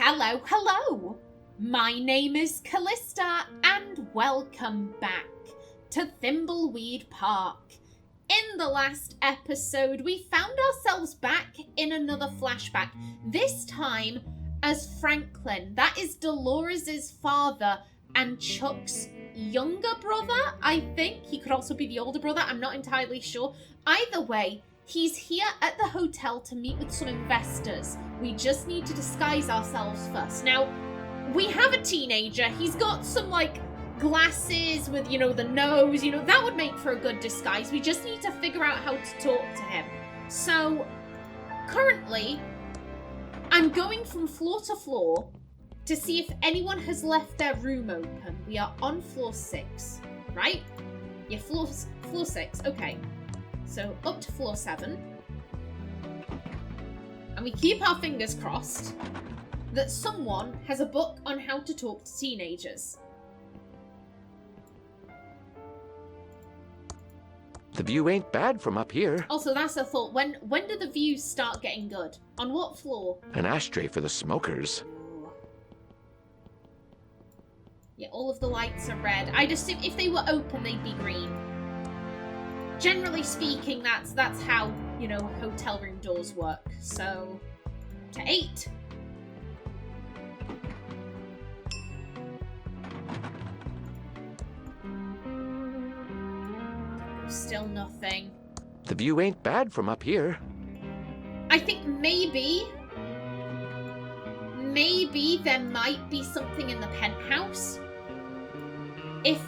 Hello, hello! My name is Callista, and welcome back to Thimbleweed Park. In the last episode, we found ourselves back in another flashback, this time as Franklin. That is Dolores' father and Chuck's younger brother, I think. He could also be the older brother, I'm not entirely sure. Either way, he's here at the hotel to meet with some investors. We just need to disguise ourselves first. Now, we have a teenager. He's got some, glasses with, the nose. That would make for a good disguise. We just need to figure out how to talk to him. So, currently, I'm going from floor to floor to see if anyone has left their room open. We are on floor 6, right? Yeah, floor 6. Okay. So, up to floor 7. And we keep our fingers crossed that someone has a book on how to talk to teenagers. The view ain't bad from up here. Also, that's a thought. When do the views start getting good? On what floor? An ashtray for the smokers. Yeah, all of the lights are red. I'd assume if they were open, they'd be green. Generally speaking, that's how, hotel room doors work. So, to 8. Still nothing. The view ain't bad from up here. I think maybe there might be something in the penthouse. If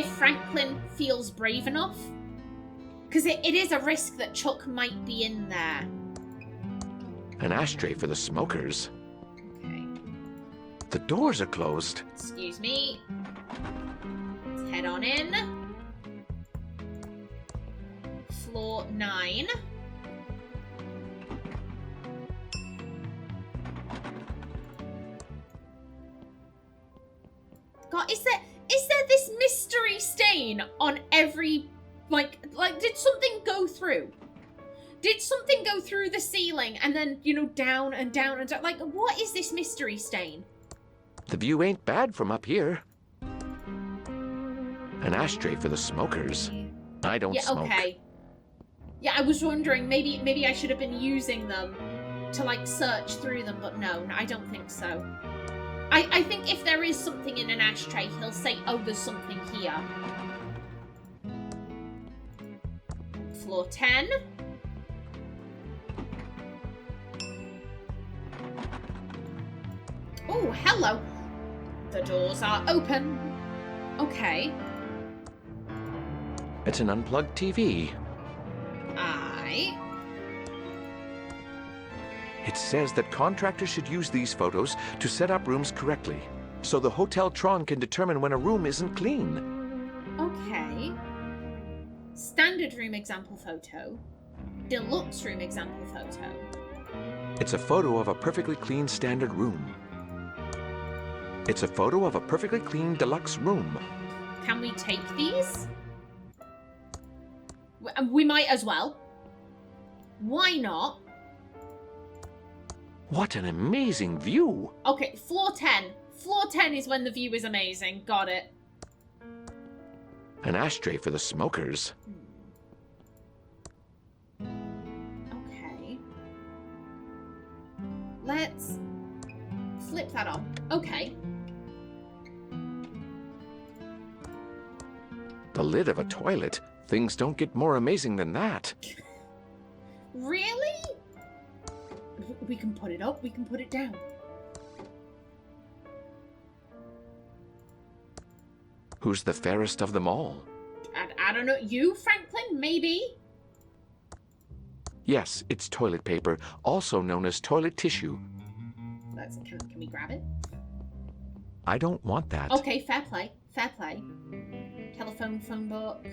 Franklin feels brave enough. Because it is a risk that Chuck might be in there. An ashtray for the smokers. Okay. The doors are closed. Excuse me. Let's head on in. Floor 9. God, is there this mystery stain on every, did something go through? Did something go through the ceiling and then, down and down and down? What is this mystery stain? The view ain't bad from up here. An ashtray for the smokers. I don't smoke. Okay. Yeah, I was wondering, maybe I should have been using them to, search through them, but no, I don't think so. I think if there is something in an ashtray, he'll say, oh, there's something here. Floor 10. Oh, hello. The doors are open. Okay. It's an unplugged TV. It says that contractors should use these photos to set up rooms correctly, so the Hotel Tron can determine when a room isn't clean. Okay. Standard room example photo. Deluxe room example photo. It's a photo of a perfectly clean standard room. It's a photo of a perfectly clean deluxe room. Can we take these? We might as well. Why not? What an amazing view! Okay, floor 10. Floor 10 is when the view is amazing. Got it. An ashtray for the smokers. Okay. Let's flip that on. Okay. The lid of a toilet. Things don't get more amazing than that. Really? We can put it up, we can put it down. Who's the fairest of them all? I don't know. You, Franklin? Maybe? Yes, it's toilet paper, also known as toilet tissue. Can we grab it? I don't want that. Okay, fair play. Fair play. Telephone, phone book.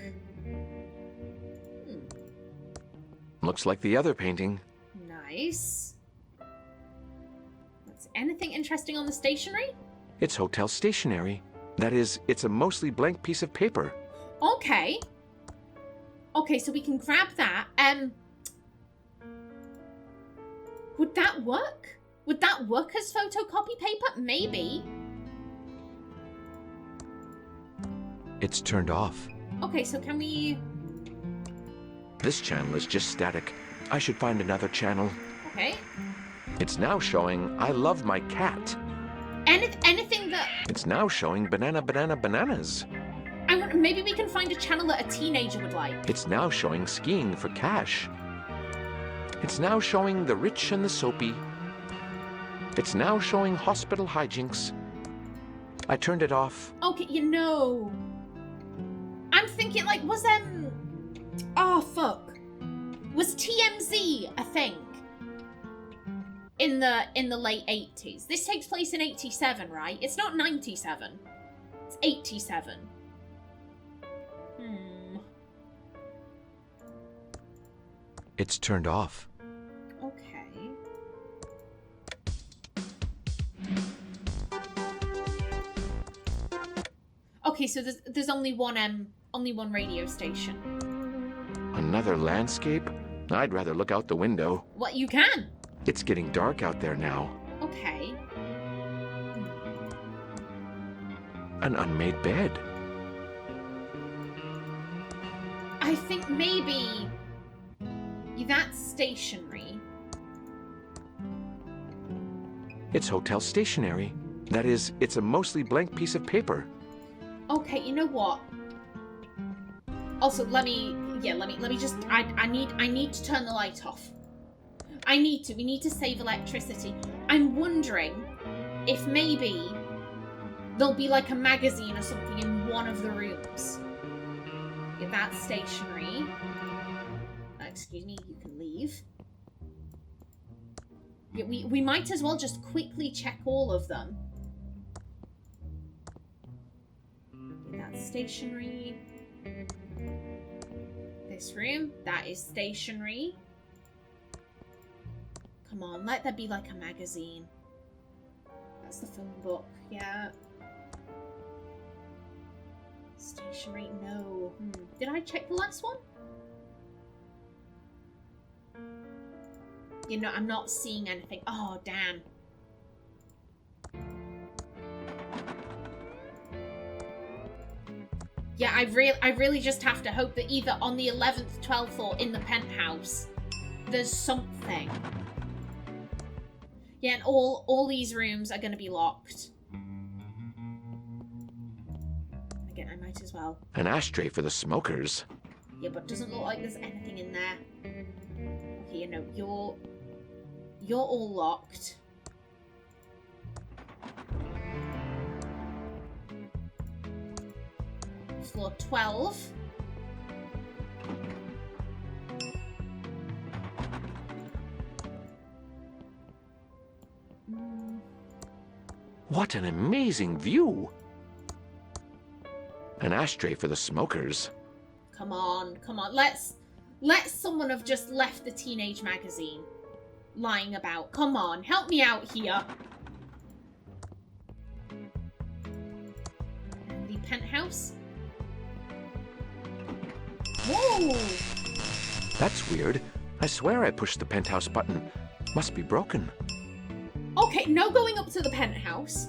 Looks like the other painting. Nice. Anything interesting on the stationery? It's hotel stationery. That is, it's a mostly blank piece of paper. Okay. Okay, so we can grab that. Would that work? Would that work as photocopy paper? Maybe. It's turned off. Okay, so can we... This channel is just static. I should find another channel. Okay. It's now showing I love my cat. Anything that... It's now showing bananas. Maybe we can find a channel that a teenager would like. It's now showing skiing for cash. It's now showing the rich and the soapy. It's now showing hospital hijinks. I turned it off. Okay, you know... I'm thinking, like, was, oh, fuck. Was TMZ a thing? In the late 80s. This takes place in 87, right? It's not 97. It's 87. It's turned off. Okay. Okay, so there's only one radio station. Another landscape? I'd rather look out the window. What, you can? It's getting dark out there now. Okay. An unmade bed. I think maybe that's stationery. It's hotel stationery. That is, it's a mostly blank piece of paper. Okay, you know what? Also, let me just, I need to turn the light off. We need to save electricity. I'm wondering if maybe there'll be like a magazine or something in one of the rooms. Yeah, that's stationery. Excuse me, you can leave. Yeah, we might as well just quickly check all of them. Yeah, that's stationery. This room, that is stationery. Come on, let there be like a magazine. That's the phone book, yeah. Stationery, no. Did I check the last one? You know, I'm not seeing anything. Oh, damn. Yeah, I really just have to hope that either on the 11th, 12th, or in the penthouse, there's something. Yeah, and all these rooms are going to be locked. Again, I might as well. An ashtray for the smokers. Yeah, but it doesn't look like there's anything in there. Okay, you know, you're all locked. Floor 12. What an amazing view! An ashtray for the smokers. Come on, come on. Let someone have just left the teenage magazine lying about. Come on, help me out here. The penthouse. Whoa! That's weird. I swear I pushed the penthouse button. Must be broken. Okay, no going up to the penthouse.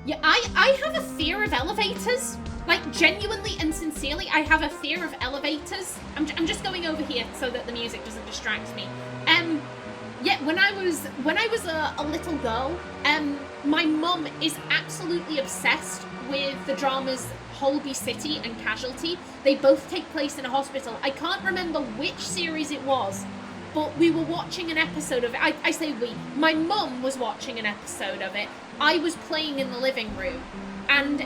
Yeah, I have a fear of elevators. Like, genuinely and sincerely, I have a fear of elevators. I'm just going over here so that the music doesn't distract me. Yeah, when I was a little girl, my mum is absolutely obsessed with the dramas Holby City and Casualty. They both take place in a hospital. I can't remember which series it was, but we were watching an episode of it. I say we. My mum was watching an episode of it. I was playing in the living room, and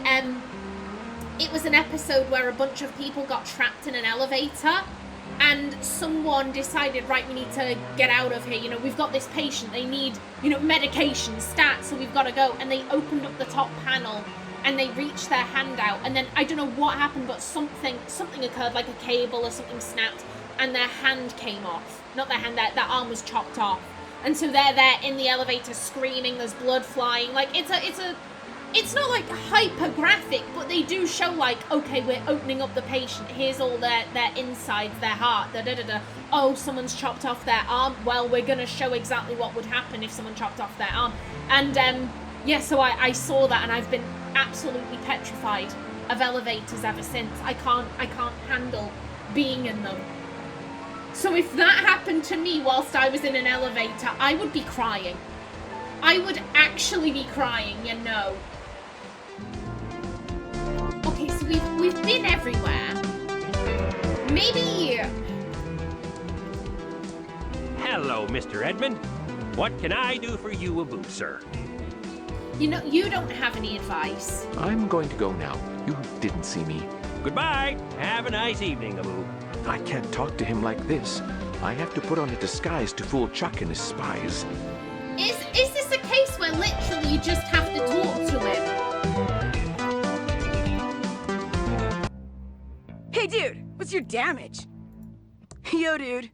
it was an episode where a bunch of people got trapped in an elevator, and someone decided, right, we need to get out of here. You know, we've got this patient. They need, you know, medication, stats, so we've got to go. And they opened up the top panel, and they reached their hand out, and then I don't know what happened, but something occurred, like a cable or something snapped, and their hand came off. Not their hand, their arm was chopped off. And so they're there in the elevator screaming, there's blood flying. Like, it's a it's not like hyper graphic, but they do show like, okay, we're opening up the patient. Here's all their insides, their heart, da-da-da-da. Oh, someone's chopped off their arm. Well, we're going to show exactly what would happen if someone chopped off their arm. And, yeah, so I saw that, and I've been absolutely petrified of elevators ever since. I can't handle being in them. So if that happened to me whilst I was in an elevator, I would be crying. I would actually be crying, you know. Okay, so we've been everywhere. Maybe... Hello, Mr. Edmund. What can I do for you, Abu, sir? You know, you don't have any advice. I'm going to go now. You didn't see me. Goodbye. Have a nice evening, Abu. I can't talk to him like this. I have to put on a disguise to fool Chuck and his spies. Is this a case where literally you just have to talk to him? Hey, dude, what's your damage? Yo, dude.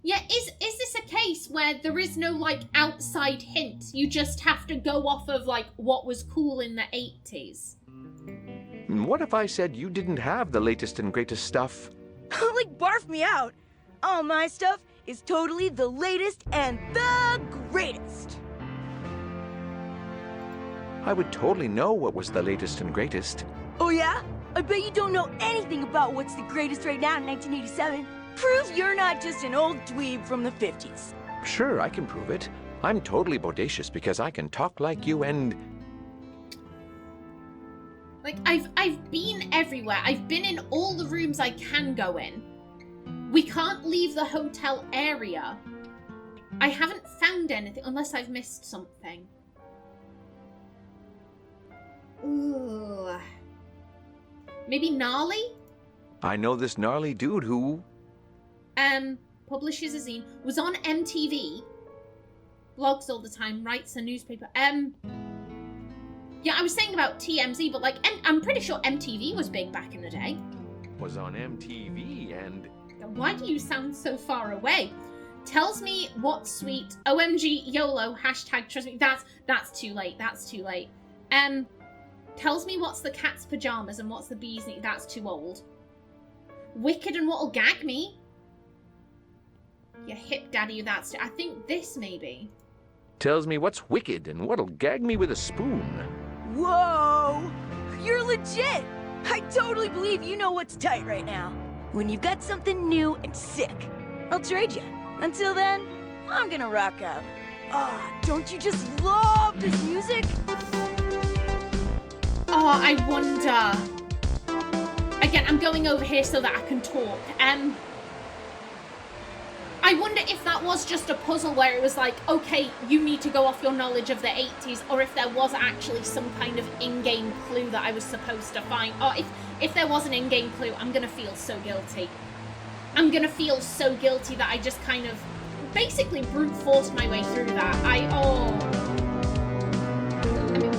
Yeah, is this a case where there is no, like, outside hint? You just have to go off of, like, what was cool in the 80s? What if I said you didn't have the latest and greatest stuff? Like, barf me out. All my stuff is totally the latest and the greatest. I would totally know what was the latest and greatest. Oh, yeah? I bet you don't know anything about what's the greatest right now in 1987. Prove you're not just an old dweeb from the 50s. Sure, I can prove it. I'm totally bodacious because I can talk like you and... Like, I've been everywhere. I've been in all the rooms I can go in. We can't leave the hotel area. I haven't found anything, unless I've missed something. Ooh. Maybe Gnarly? I know this gnarly dude who... Publishes a zine. Was on MTV. Blogs all the time. Writes a newspaper. Yeah, I was saying about TMZ, but like, I'm pretty sure MTV was big back in the day. Was on MTV and... Why do you sound so far away? Tells me what's sweet. OMG YOLO. Hashtag trust me. That's too late. That's too late. Tells me what's the cat's pajamas and what's the bee's knee. That's too old. Wicked and what'll gag me. You hip daddy. That's too... I think this maybe. Tells me what's wicked and what'll gag me with a spoon. Whoa! You're legit! I totally believe you know what's tight right now. When you've got something new and sick, I'll trade you. Until then, I'm gonna rock out. Ah, don't you just love this music? Oh, I wonder. Again, I'm going over here so that I can talk. I wonder if that was just a puzzle where it was like, okay, you need to go off your knowledge of the 80s, or if there was actually some kind of in-game clue that I was supposed to find. Or if there was an in-game clue, I'm gonna feel so guilty. I'm gonna feel so guilty that I just kind of basically brute forced my way through that. I mean,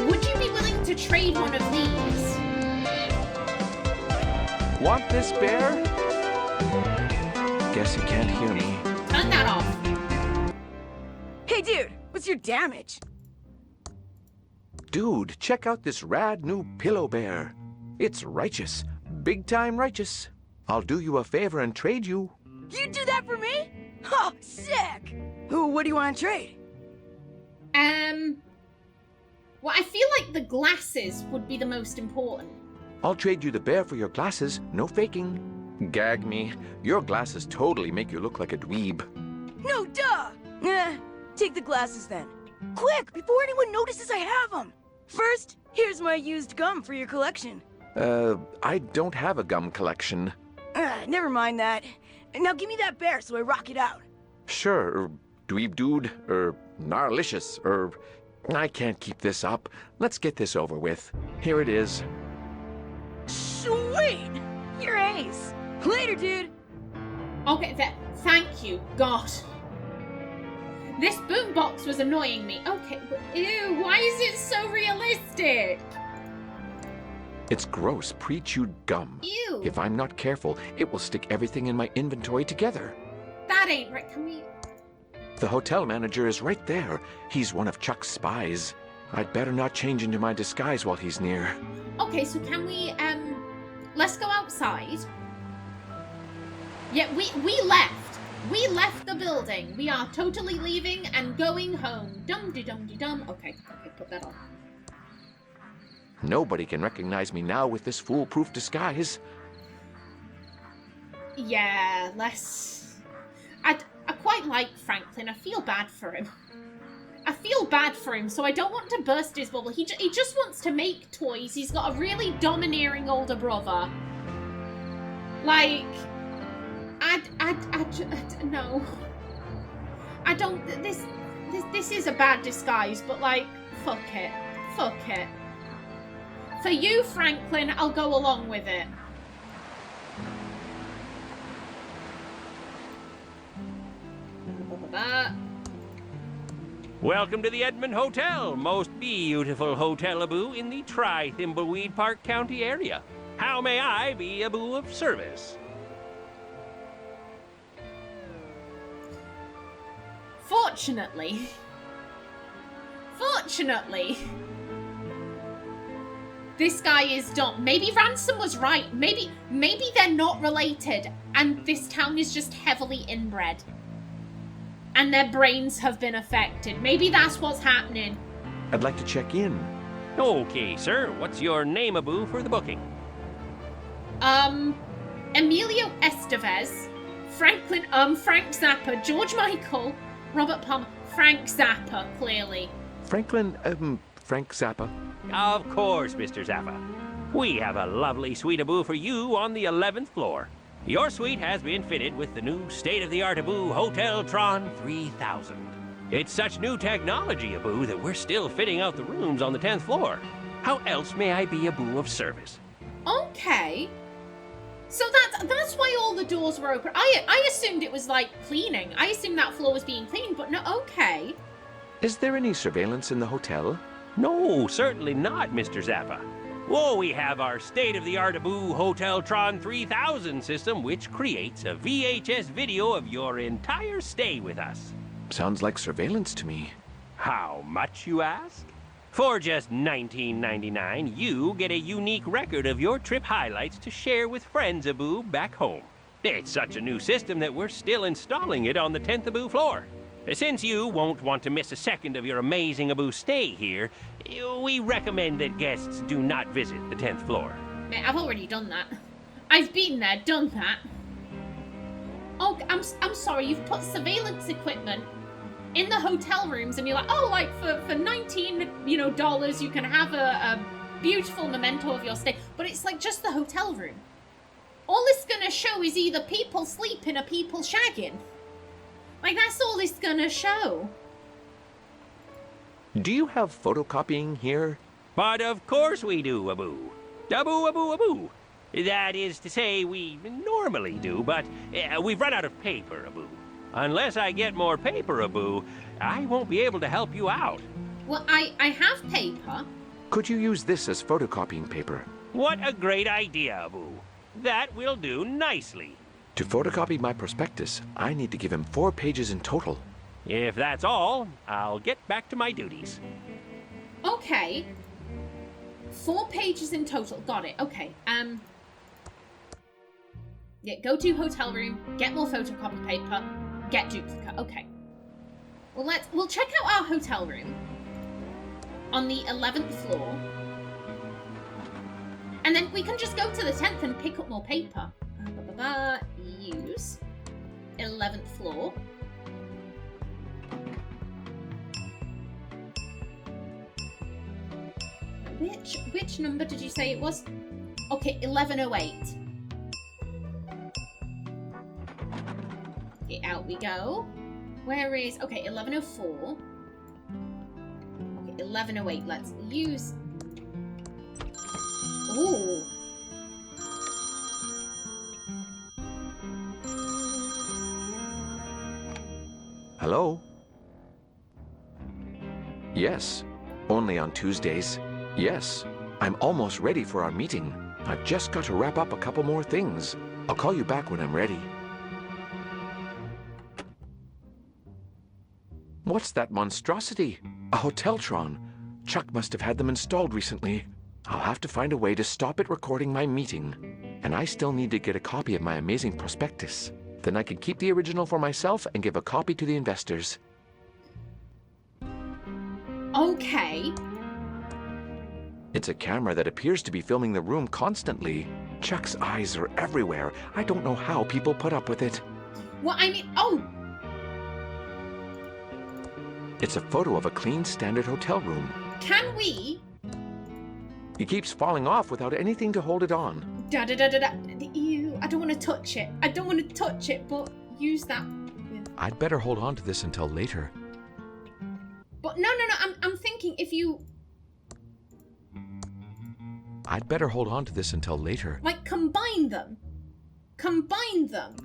would you be willing to trade one of these? Want this bear? Guess he can't hear me. Turn that off. Hey, dude, what's your damage? Dude, check out this rad new pillow bear. It's righteous. Big time righteous. I'll do you a favor and trade you. You'd do that for me? Oh, sick! What do you want to trade? Well, I feel like the glasses would be the most important. I'll trade you the bear for your glasses. No faking. Gag me. Your glasses totally make you look like a dweeb. No, duh! Take the glasses then. Quick, before anyone notices I have them. First, here's my used gum for your collection. I don't have a gum collection. Never mind that. Now give me that bear so I rock it out. Sure, dweeb dude, gnarlicious, I can't keep this up. Let's get this over with. Here it is. Sweet! You're ace. Later, dude. Okay, thank you, God. This boombox was annoying me. Okay, but ew, why is it so realistic? It's gross, pre-chewed gum. Ew. If I'm not careful, it will stick everything in my inventory together. That ain't right. Can we... The hotel manager is right there. He's one of Chuck's spies. I'd better not change into my disguise while he's near. Okay, so can we, let's go outside. Yeah, we left. We left the building. We are totally leaving and going home. Dum-de-dum-de-dum. Okay, put that on. Nobody can recognize me now with this foolproof disguise. Yeah, I quite like Franklin. I feel bad for him. So I don't want to burst his bubble. He just wants to make toys. He's got a really domineering older brother. Like, no. I don't, this is a bad disguise, but like, fuck it. For you, Franklin, I'll go along with it. Welcome to the Edmond Hotel, most beautiful hotel-a-boo in the Thimbleweed Park County area. How may I be a boo of service? Fortunately, this guy is dumb. Maybe Ransom was right. Maybe they're not related, and this town is just heavily inbred. And their brains have been affected. Maybe that's what's happening. I'd like to check in. Okay, sir. What's your name-a-boo for the booking? Emilio Estevez, Frank Zappa, George Michael, Robert Palmer, Frank Zappa, clearly. Frank Zappa. Of course, Mr. Zappa. We have a lovely suite-a-boo for you on the 11th floor. Your suite has been fitted with the new state-of-the-art a-boo Hotel Tron 3000. It's such new technology, a-boo, that we're still fitting out the rooms on the 10th floor. How else may I be a boo of service? Okay. So that's why all the doors were open. I assumed it was like cleaning. I assumed that floor was being cleaned, but no, okay. Is there any surveillance in the hotel? No, certainly not, Mr. Zappa. Whoa, we have our state-of-the-art a-boo Hotel Tron 3000 system, which creates a VHS video of your entire stay with us. Sounds like surveillance to me. How much, you ask? For just $19.99, you get a unique record of your trip highlights to share with friends a-boo back home. It's such a new system that we're still installing it on the 10th a-boo floor. Since you won't want to miss a second of your amazing a-boo stay here, we recommend that guests do not visit the 10th floor. Man, I've already done that. I've been there, done that. Oh, I'm sorry, you've put surveillance equipment in the hotel rooms and you're like, oh, like for $19, dollars, you can have a beautiful memento of your stay. But it's like just the hotel room. All it's gonna show is either people sleeping or people shagging. Like, that's all it's gonna show. Do you have photocopying here? But of course we do, a-boo. A-boo, a-boo, a-boo. That is to say, we normally do, but we've run out of paper, a-boo. Unless I get more paper, a-boo, I won't be able to help you out. Well, I have paper. Could you use this as photocopying paper? What a great idea, a-boo. That will do nicely. To photocopy my prospectus, I need to give him 4 pages in total. If that's all, I'll get back to my duties. Okay. 4 pages in total. Got it. Okay. Yeah, go to hotel room, get more photocopy paper, get duplicate. Okay. Well, we'll check out our hotel room on the 11th floor. And then we can just go to the 10th and pick up more paper. Use 11th floor. Which number did you say it was? Okay, 1108. Okay, out we go. Where is... Okay, 1104. Okay, 1108. Let's use... Ooh. Hello? Yes. Only on Tuesdays. Yes. I'm almost ready for our meeting. I've just got to wrap up a couple more things. I'll call you back when I'm ready. What's that monstrosity? A Hoteltron. Chuck must have had them installed recently. I'll have to find a way to stop it recording my meeting. And I still need to get a copy of my amazing prospectus. Then I can keep the original for myself and give a copy to the investors. Okay. It's a camera that appears to be filming the room constantly. Chuck's eyes are everywhere. I don't know how people put up with it. Well, I mean, oh! It's a photo of a clean, standard hotel room. Can we? It keeps falling off without anything to hold it on. Da-da-da-da-da. Ew, I don't want to touch it. I don't want to touch it, but use that with... I'd better hold on to this until later. But no, I'm thinking if you... I'd better hold on to this until later. Like, combine them. Combine them.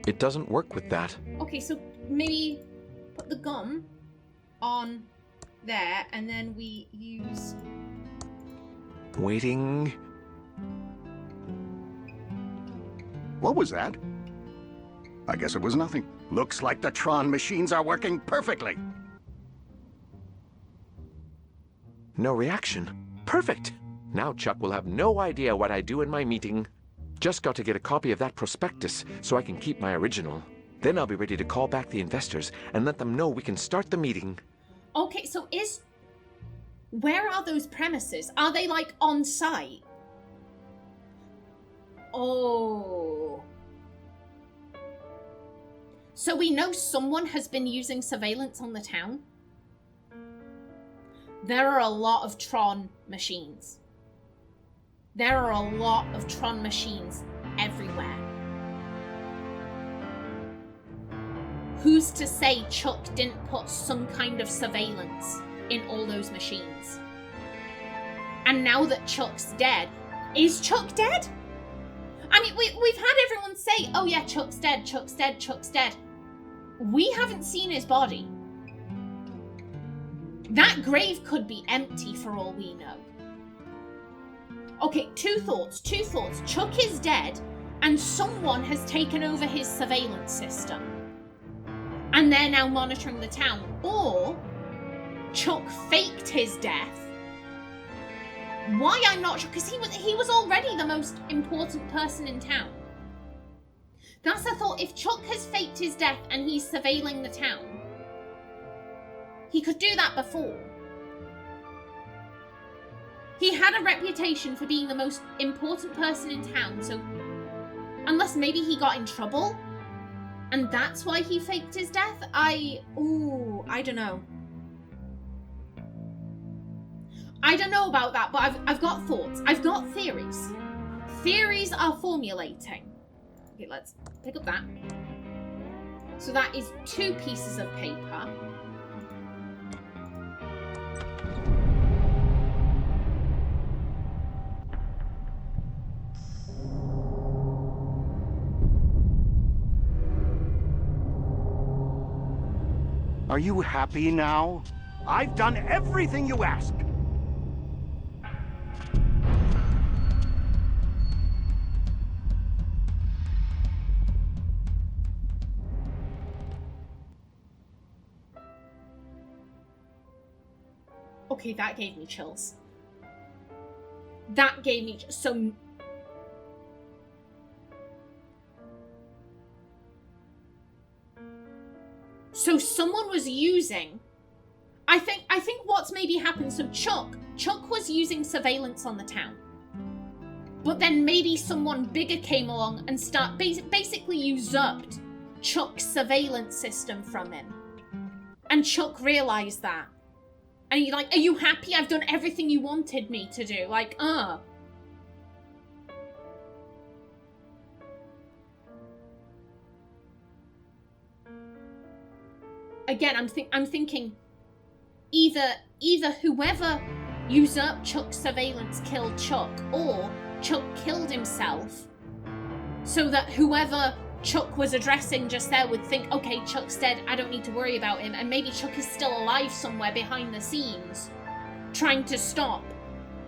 It doesn't work with that. Okay, so maybe put the gum on there, and then we use... Waiting. What was that? I guess it was nothing. Looks like the Tron machines are working perfectly. No reaction. Perfect. Now Chuck will have no idea what I do in my meeting. Just got to get a copy of that prospectus so I can keep my original. Then I'll be ready to call back the investors and let them know we can start the meeting. Okay, so where are those premises? Are they, like, on site? Oh. So we know someone has been using surveillance on the town? There are a lot of Tron machines. There are a lot of Tron machines everywhere. Who's to say Chuck didn't put some kind of surveillance in all those machines? And now that Chuck's dead, is Chuck dead? I mean, we've had everyone say, oh yeah, Chuck's dead, Chuck's dead, Chuck's dead. We haven't seen his body. That grave could be empty for all we know. Okay, two thoughts. Chuck is dead, and someone has taken over his surveillance system. And they're now monitoring the town. Or Chuck faked his death. Why, I'm not sure, because he was already the most important person in town. That's the thought. If Chuck has faked his death and he's surveilling the town, he could do that before. He had a reputation for being the most important person in town, so unless maybe he got in trouble and that's why he faked his death, I don't know. I don't know about that, but I've got thoughts. I've got theories. Theories are formulating. Okay, let's pick up that. So that is 2 pieces of paper. Are you happy now? I've done everything you asked. Okay, that gave me chills. That gave me... So someone was using... I think what's maybe happened, so Chuck was using surveillance on the town. But then maybe someone bigger came along and basically usurped Chuck's surveillance system from him. And Chuck realized that. And he's like, are you happy? I've done everything you wanted me to do. Like, Again, I'm thinking either whoever usurped Chuck's surveillance killed Chuck, or Chuck killed himself so that whoever Chuck was addressing just there would think, okay, Chuck's dead, I don't need to worry about him, and maybe Chuck is still alive somewhere behind the scenes trying to stop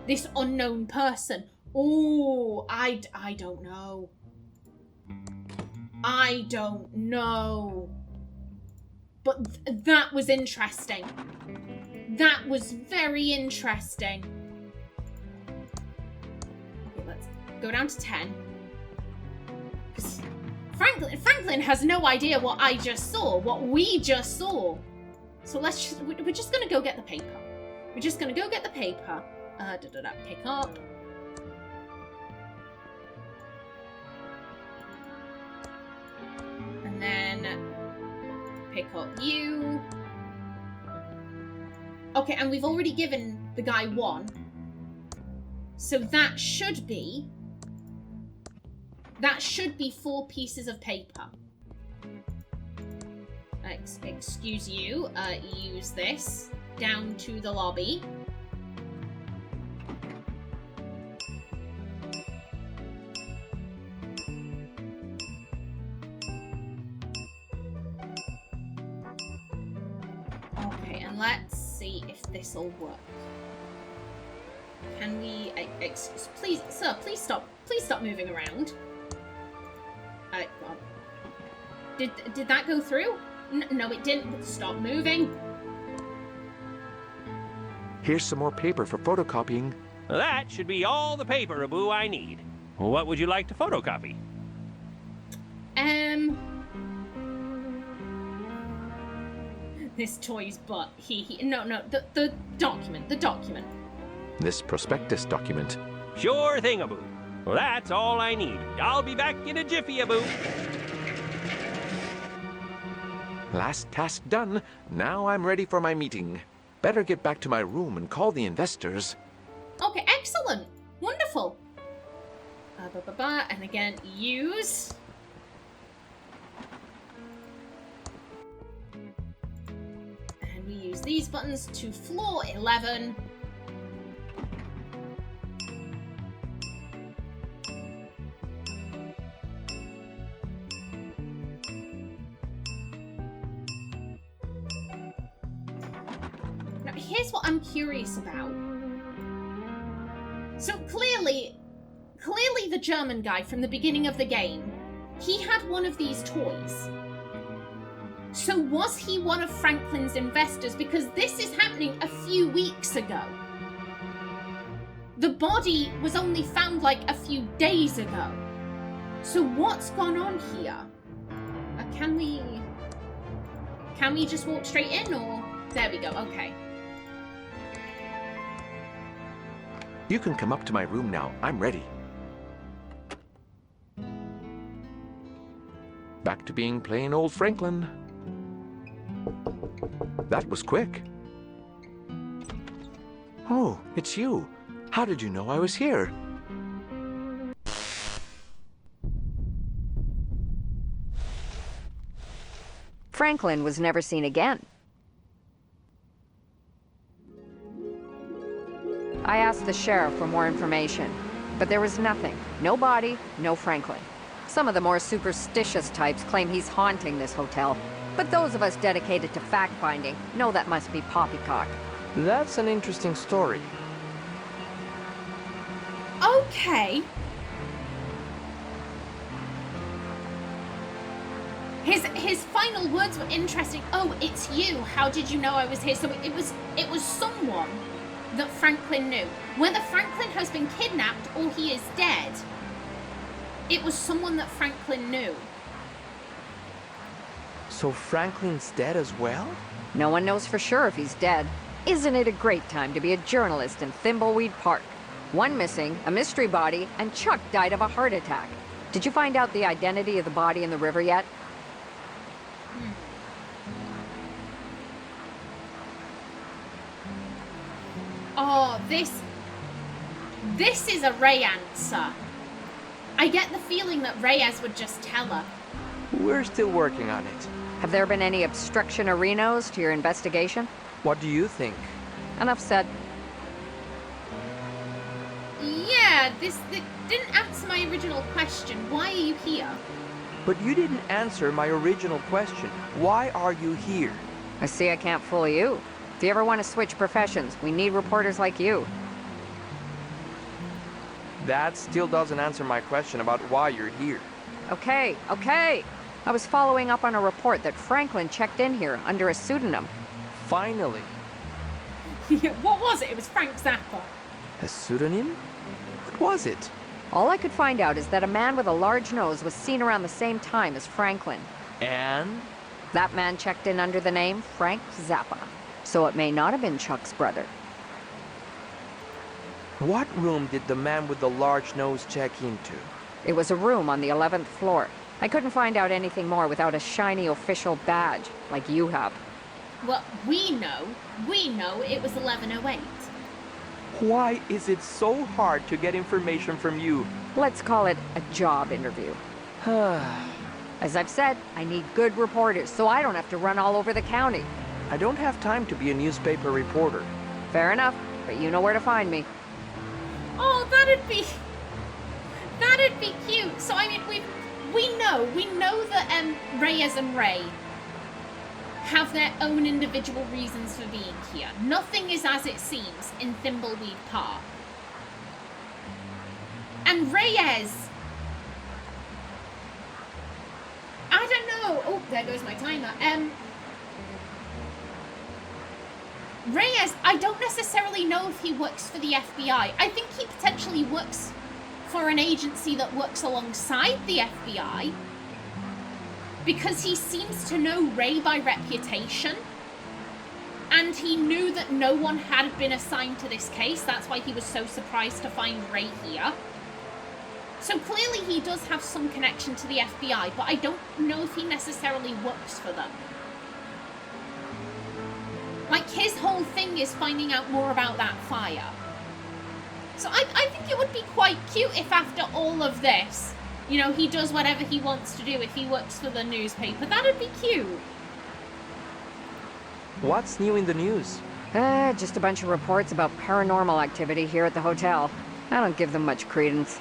this unknown person. Oh, I don't know. I don't know. But that was interesting. That was very interesting. Okay, let's go down to 10. Franklin has no idea what I just saw, what we just saw. So we're just gonna go get the paper. We're just gonna go get the paper. Pick up. And then pick up you. Okay, and we've already given the guy 1. So that should be 4 pieces of paper. Excuse you, use this down to the lobby. Okay, and let's see if this'll work. Can we, please, sir, please stop moving around. God. Did that go through? No, it didn't. Stop moving. Here's some more paper for photocopying. That should be all the paper, Abu, I need. What would you like to photocopy? This toy's butt. No, the document. This prospectus document. Sure thing, Abu. Well, that's all I need. I'll be back in a jiffy, Abu. Last task done. Now I'm ready for my meeting. Better get back to my room and call the investors. Okay, excellent. Wonderful. And again, use. And we use these buttons to floor 11. Here's what I'm curious about. So clearly the German guy from the beginning of the game, he had one of these toys. So was he one of Franklin's investors? Because this is happening a few weeks ago. The body was only found like a few days ago. So what's gone on here? Can we just walk straight in, or? There we go, okay. You can come up to my room now. I'm ready. Back to being plain old Franklin. That was quick. Oh, it's you. How did you know I was here? Franklin was never seen again. I asked the sheriff for more information, but there was nothing. No body, no Franklin. Some of the more superstitious types claim he's haunting this hotel, but those of us dedicated to fact-finding know that must be poppycock. That's an interesting story. Okay. His final words were interesting. Oh, it's you. How did you know I was here? So it was someone that Franklin knew. Whether Franklin has been kidnapped or he is dead, it was someone that Franklin knew. So Franklin's dead as well? No one knows for sure if he's dead. Isn't it a great time to be a journalist in Thimbleweed Park? One missing, a mystery body, and Chuck died of a heart attack. Did you find out the identity of the body in the river yet? Oh, this is a Rey answer. I get the feeling that Reyes would just tell her. We're still working on it. Have there been any obstruction or renos to your investigation? What do you think? Enough said. Yeah, this didn't answer my original question. Why are you here? But you didn't answer my original question. Why are you here? I see I can't fool you. If you ever want to switch professions, we need reporters like you. That still doesn't answer my question about why you're here. Okay. I was following up on a report that Franklin checked in here under a pseudonym. Finally. What was it? It was Frank Zappa. A pseudonym? What was it? All I could find out is that a man with a large nose was seen around the same time as Franklin. And? That man checked in under the name Frank Zappa, so it may not have been Chuck's brother. What room did the man with the large nose check into? It was a room on the 11th floor. I couldn't find out anything more without a shiny official badge, like you have. Well, we know it was 1108. Why is it so hard to get information from you? Let's call it a job interview. As I've said, I need good reporters, so I don't have to run all over the county. I don't have time to be a newspaper reporter. Fair enough, but you know where to find me. Oh, that'd be cute. So I mean, we know that Reyes and Ray have their own individual reasons for being here. Nothing is as it seems in Thimbleweed Park. And Reyes, I don't know. Oh, there goes my timer. Reyes, I don't necessarily know if he works for the FBI. I think he potentially works for an agency that works alongside the FBI, because he seems to know Ray by reputation, and he knew that no one had been assigned to this case. That's why he was so surprised to find Ray here. So clearly he does have some connection to the FBI, but I don't know if he necessarily works for them. Like, his whole thing is finding out more about that fire. So I think it would be quite cute if after all of this, you know, he does whatever he wants to do if he works for the newspaper. That'd be cute. What's new in the news? Just a bunch of reports about paranormal activity here at the hotel. I don't give them much credence.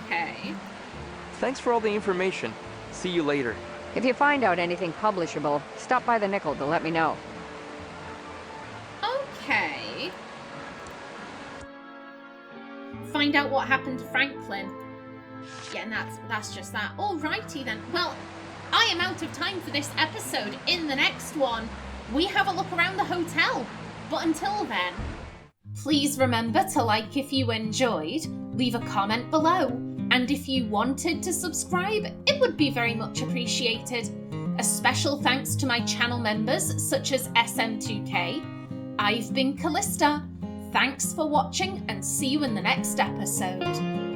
Okay. Thanks for all the information. See you later. If you find out anything publishable, stop by the Nickel to let me know. Okay. Find out what happened to Franklin. Yeah, and that's just that. Alrighty then. Well, I am out of time for this episode. In the next one, we have a look around the hotel. But until then, please remember to like if you enjoyed, leave a comment below, and if you wanted to subscribe, it would be very much appreciated. A special thanks to my channel members such as SM2K. I've been Kallista. Thanks for watching, and see you in the next episode.